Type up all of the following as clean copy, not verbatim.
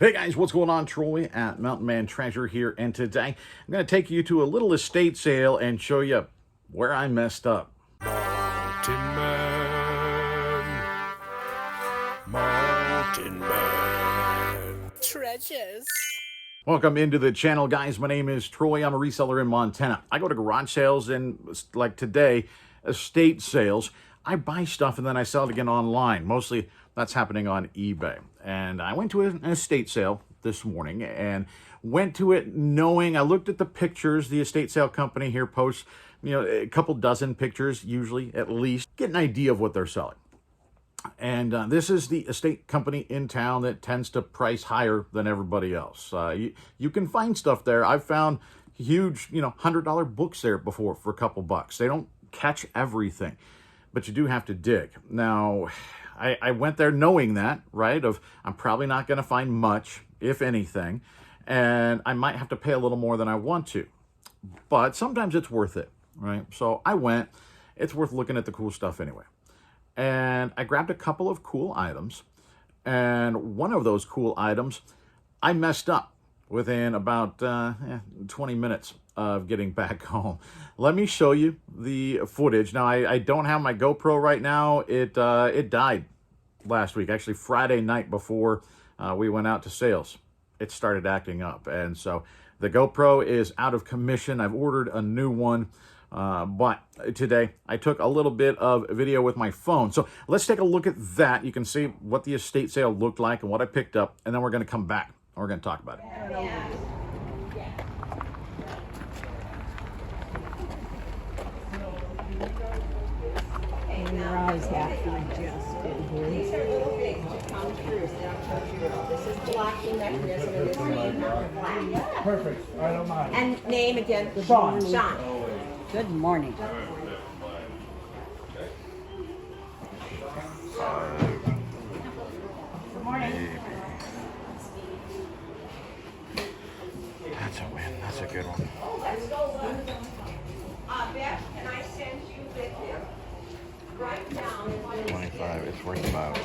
Hey guys, what's going on? Troy at Mountain Man Treasure here, and today I'm going to take you to a little estate sale and show you where I messed up. Mountain Man, Mountain Man Treasures. Welcome into the channel, guys. My name is Troy. I'm a reseller in Montana. I go to garage sales and, like today, estate sales. I buy stuff and then I sell it again online. Mostly that's happening on eBay. And I went to an estate sale this morning and went to it knowing, I looked at the pictures. The estate sale company here posts, a couple dozen pictures, usually at least, get an idea of what they're selling. And this is the estate company in town that tends to price higher than everybody else. You can find stuff there. I've found huge, $100 books there before for a couple bucks. They don't catch everything, but you do have to dig. Now, I went there knowing that, right, I'm probably not going to find much, if anything, and I might have to pay a little more than I want to. But sometimes it's worth it, right? So I went. It's worth looking at the cool stuff anyway. And I grabbed a couple of cool items, and one of those cool items, I messed up within about 20 minutes of getting back home. Let me show you the footage. Now, I don't have my GoPro right now. It died last week, actually Friday night before we went out to sales. It started acting up, and so the GoPro is out of commission. I've ordered a new one. But today I took a little bit of video with my phone. So let's take a look at that. You can see what the estate sale looked like and what I picked up. And then we're going to come back and we're going to talk about it. Your eyes have to adjust in here. These are little things that come through. So they'll touch your own. This is blocking mechanism and this is not black. Perfect. I don't mind. And name again? Sean. Sean. Good morning. Good morning. That's a win. That's a good one. Let's go. Beth, can I send you with him? Right down. 25. It's worth about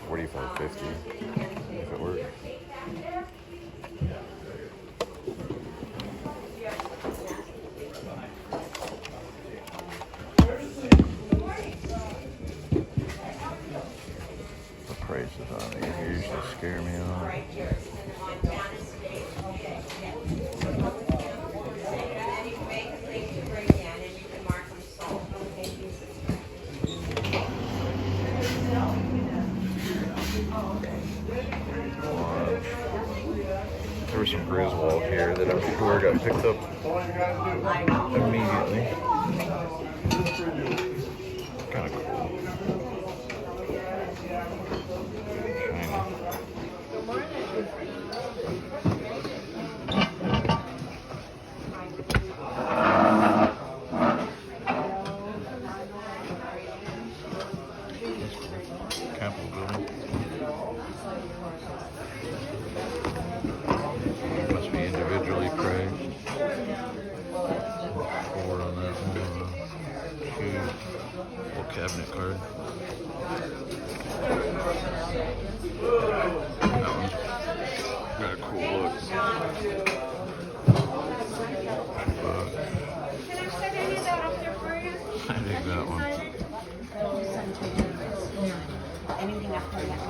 45.50 if it works. The prices on these usually scare me off. There was some Griswold here that I'm sure got picked up immediately. Kind of cool. Capitol building. Must be individually priced. 4 on that one. 2. Little cabinet card. That one's got a cool look. I dig that one. Anything after that?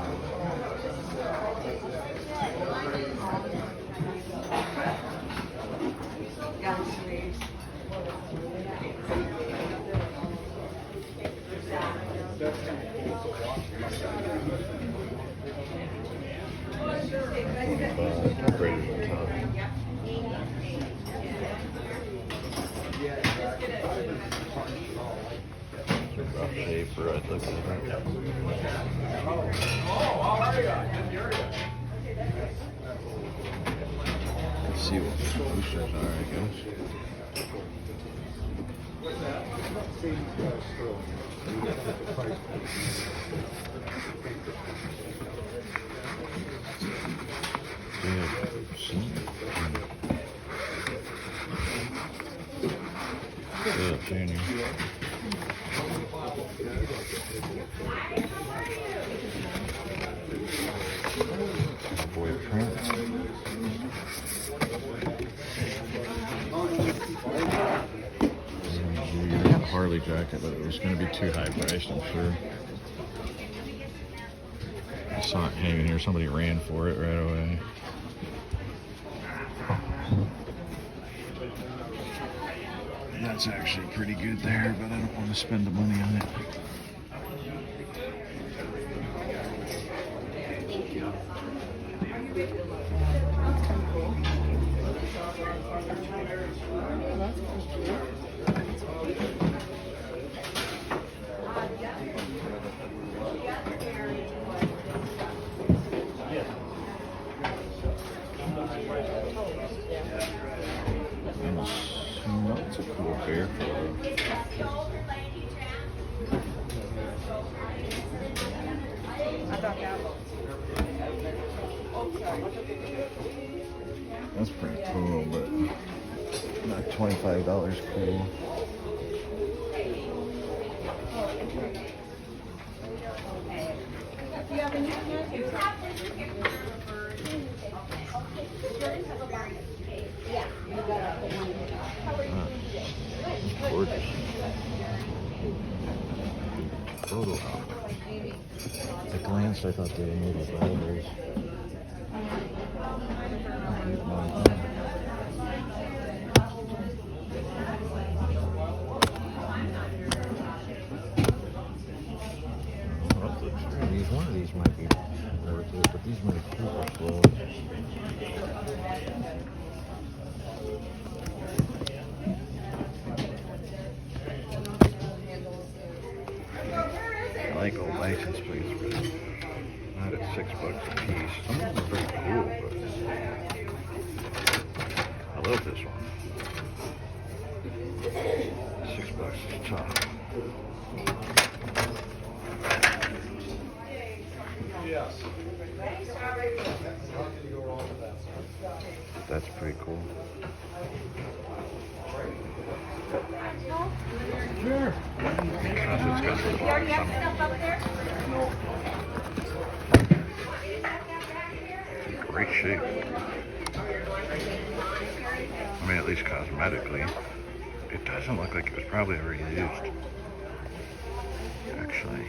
Rough shape, right? Look at it. Let's see what the solutions are, I guess. Yeah, see? Yeah, Junior. Cowboy print. I got a Harley jacket, but it was going to be too high priced, I'm sure. I saw it hanging here. Somebody ran for it right away. That's actually pretty good there, but I don't want to spend the money on it. That's a cool bear photo. That's pretty cool, but not $25 cool. Gorgeous. Photo album. At a glance, I thought they were maybe brothers. One of these might be worth it, but these might be super slow. I like old license plates, but not at $6 a piece. Some of them are pretty cool, but I love this one. $6 is tough. Yes. That's pretty cool. Sure. You already have stuff up there? No. Great shape. I mean, at least cosmetically. It doesn't look like it was probably ever used. Actually.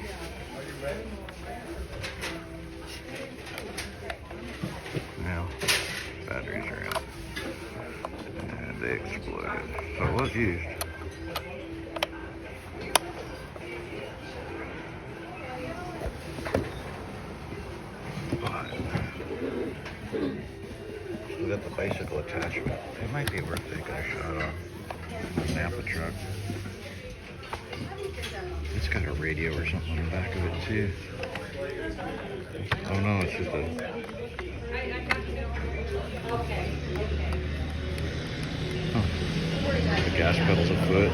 Now, batteries are out. And they exploded. So it was used. But we got the bicycle attachment. It might be worth taking a shot on the Napa truck. It's got a radio or something on the back of it too. Oh no, it's just a... The gas pedal's a foot.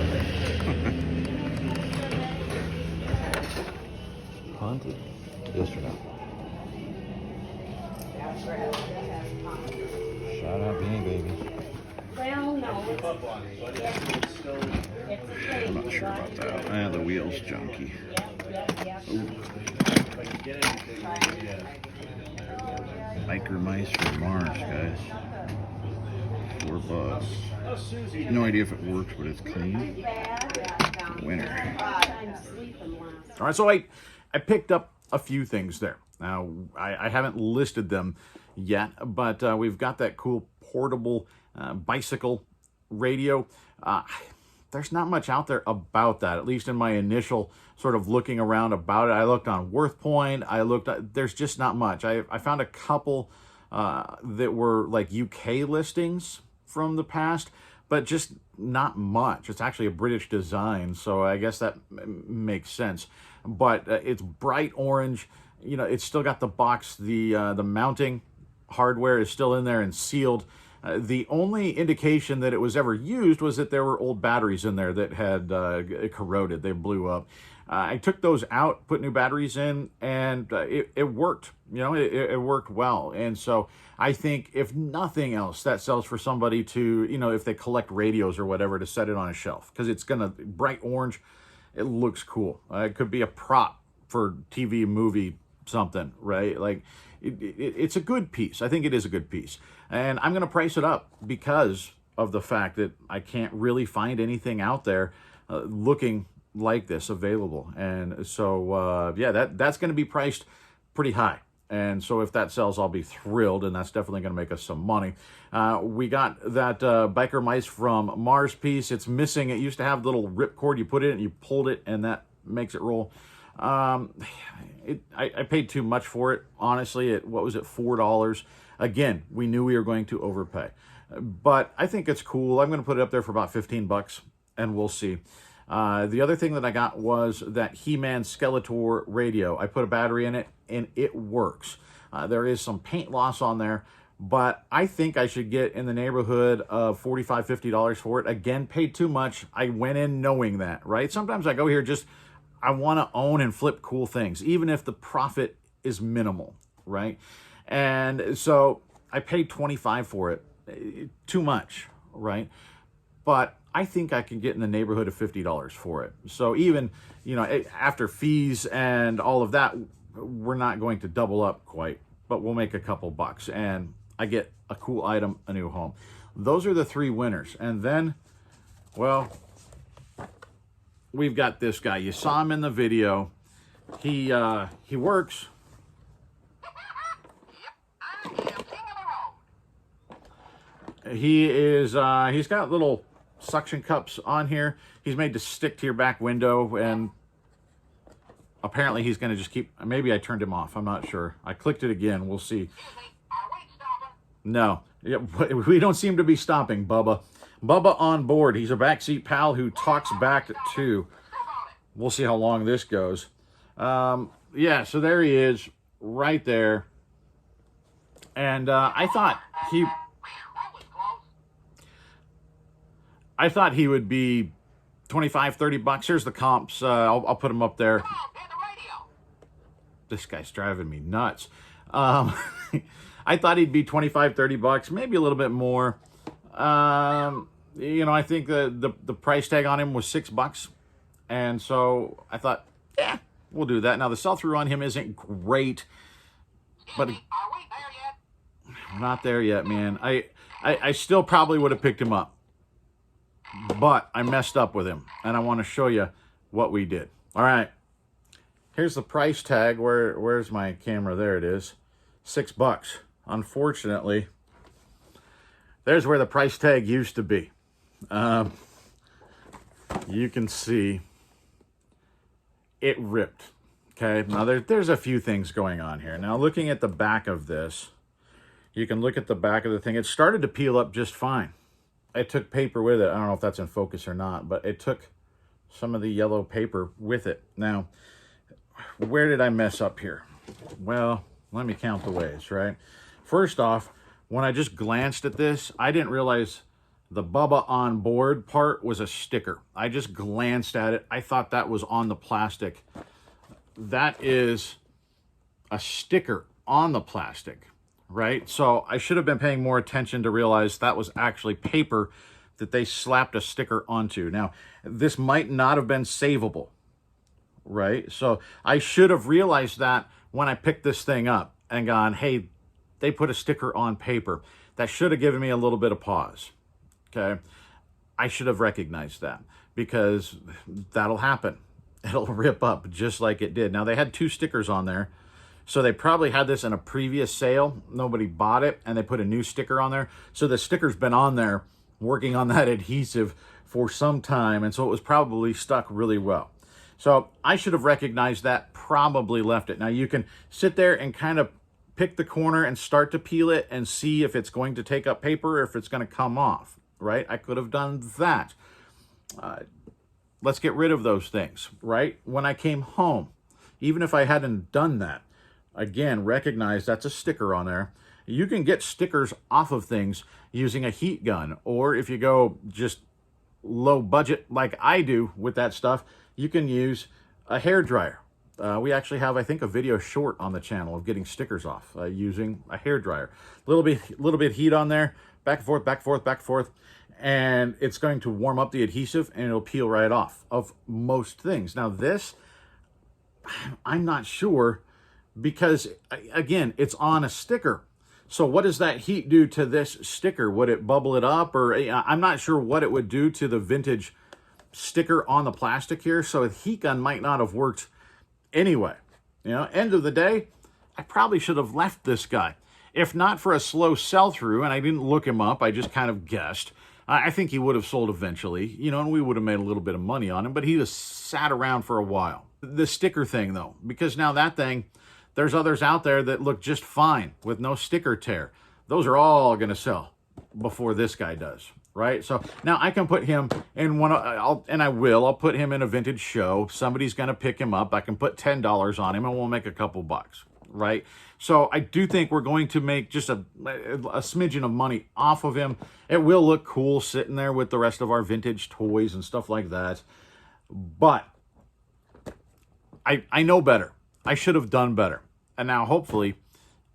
Haunted? Yes or no? Shout out Beanie Babies. Well, no. I'm not sure about that. The wheel's junky. Ooh. Micro mice from Mars, guys. $4. No idea if it works, but it's clean. Winner. All right, so I picked up a few things there. Now, I haven't listed them yet, but we've got that cool portable bicycle radio. There's not much out there about that, at least in my initial sort of looking around about it. I looked on WorthPoint. There's just not much. I found a couple that were like UK listings from the past, but just not much. It's actually a British design, so I guess that makes sense. But it's bright orange. You know, it's still got the box. The mounting hardware is still in there and sealed. The only indication that it was ever used was that there were old batteries in there that had corroded. They blew up. I took those out, put new batteries in, and it worked. You know, it worked well. And so I think, if nothing else, that sells for somebody to, you know, if they collect radios or whatever, to set it on a shelf. Because it's going to, bright orange, it looks cool. It could be a prop for TV, movie, something, right? Like, it's a good piece. I think it is a good piece. And I'm going to price it up because of the fact that I can't really find anything out there looking like this available. And so, yeah, that's going to be priced pretty high. And so if that sells, I'll be thrilled, and that's definitely going to make us some money. We got that Biker Mice from Mars piece. It's missing. It used to have the little rip cord. You put it in, you pulled it, and that makes it roll. I paid too much for it, honestly. What was it, $4? Again, we knew we were going to overpay. But I think it's cool. I'm going to put it up there for about 15 bucks, and we'll see. The other thing that I got was that He-Man Skeletor radio. I put a battery in it, and it works. There is some paint loss on there, but I think I should get in the neighborhood of $45, $50 for it. Again, paid too much. I went in knowing that, right? Sometimes I go here I want to own and flip cool things, even if the profit is minimal, right? And so I paid $25 for it. Too much, right? But I think I can get in the neighborhood of $50 for it. So even, after fees and all of that, we're not going to double up quite, but we'll make a couple bucks. And I get a cool item, a new home. Those are the three winners. And then, well, we've got this guy. You saw him in the video. He works. He is, he's got little suction cups on here. He's made to stick to your back window, and apparently he's going to just keep, maybe I turned him off. I'm not sure. I clicked it again. We'll see. No, we don't seem to be stopping, Bubba. Bubba on board. He's a backseat pal who talks back too. We'll see how long this goes. Yeah, so there he is right there. And I thought he would be 25, 30 bucks. Here's the comps. I'll put them up there. This guy's driving me nuts. I thought he'd be 25, 30 bucks, maybe a little bit more. I think the price tag on him was $6. And so I thought, yeah, we'll do that. Now, the sell-through on him isn't great, but are we there yet? We're not there yet, man. I still probably would have picked him up, but I messed up with him, and I want to show you what we did. All right, here's the price tag. Where's my camera? There it is, $6. Unfortunately, there's where the price tag used to be. You can see it ripped. Okay, now there's a few things going on here. Now, looking at the back of this, you can look at the back of the thing. It started to peel up just fine. It took paper with it. I don't know if that's in focus or not, but it took some of the yellow paper with it. Now, where did I mess up here? Well, let me count the ways, right? First off, when I just glanced at this, I didn't realize the Bubba on board part was a sticker. I just glanced at it. I thought that was on the plastic. That is a sticker on the plastic, right? So I should have been paying more attention to realize that was actually paper that they slapped a sticker onto. Now, this might not have been savable, right? So I should have realized that when I picked this thing up and gone, hey, they put a sticker on paper. That should have given me a little bit of pause, okay? I should have recognized that, because that'll happen. It'll rip up just like it did. Now, they had 2 stickers on there, so they probably had this in a previous sale. Nobody bought it, and they put a new sticker on there. So the sticker's been on there working on that adhesive for some time, and so it was probably stuck really well. So I should have recognized that, probably left it. Now, you can sit there and kind of pick the corner and start to peel it and see if it's going to take up paper or if it's going to come off, right? I could have done that. Let's get rid of those things, right? When I came home, even if I hadn't done that, again, recognize that's a sticker on there. You can get stickers off of things using a heat gun, or if you go just low budget like I do with that stuff, you can use a hair dryer. We actually have, I think, a video short on the channel of getting stickers off using a hair dryer. Little bit heat on there, back and forth, back and forth, back and forth, and it's going to warm up the adhesive, and it'll peel right off of most things. Now, this, I'm not sure because, again, it's on a sticker. So what does that heat do to this sticker? Would it bubble it up? Or I'm not sure what it would do to the vintage sticker on the plastic here. So a heat gun might not have worked anyway. End of the day, I probably should have left this guy. If not for a slow sell-through, and I didn't look him up, I just kind of guessed, I think he would have sold eventually, and we would have made a little bit of money on him, but he just sat around for a while. The sticker thing, though, because now that thing, there's others out there that look just fine with no sticker tear. Those are all going to sell before this guy does, right? So now I can put him in one, I'll put him in a vintage show. Somebody's going to pick him up. I can put $10 on him and we'll make a couple bucks, right? So I do think we're going to make just a smidgen of money off of him. It will look cool sitting there with the rest of our vintage toys and stuff like that. But I know better. I should have done better. And now hopefully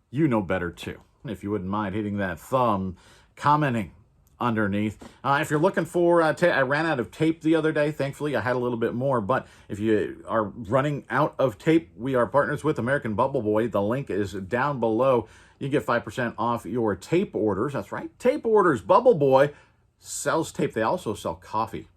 you know better too. If you wouldn't mind hitting that thumb, commenting underneath. If you're looking for, I ran out of tape the other day. Thankfully, I had a little bit more. But if you are running out of tape, we are partners with American Bubble Boy. The link is down below. You get 5% off your tape orders. That's right, tape orders. Bubble Boy sells tape. They also sell coffee,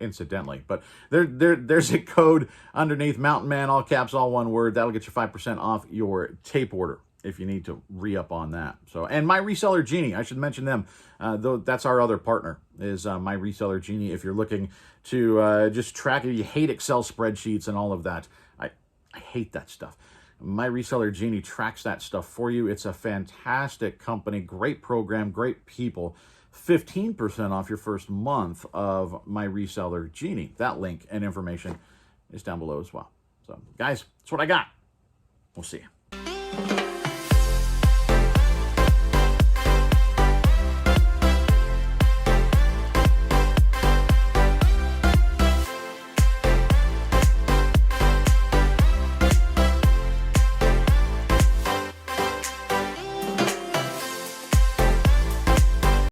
incidentally. But there's a code underneath, Mountain Man, all caps, all one word. That'll get you 5% off your tape order if you need to re-up on that. So, and My Reseller Genie, I should mention them. Though that's our other partner, is My Reseller Genie. If you're looking to just track it, you hate Excel spreadsheets and all of that. I hate that stuff. My Reseller Genie tracks that stuff for you. It's a fantastic company, great program, great people. 15% off your first month of My Reseller Genie. That link and information is down below as well. So, guys, that's what I got. We'll see you.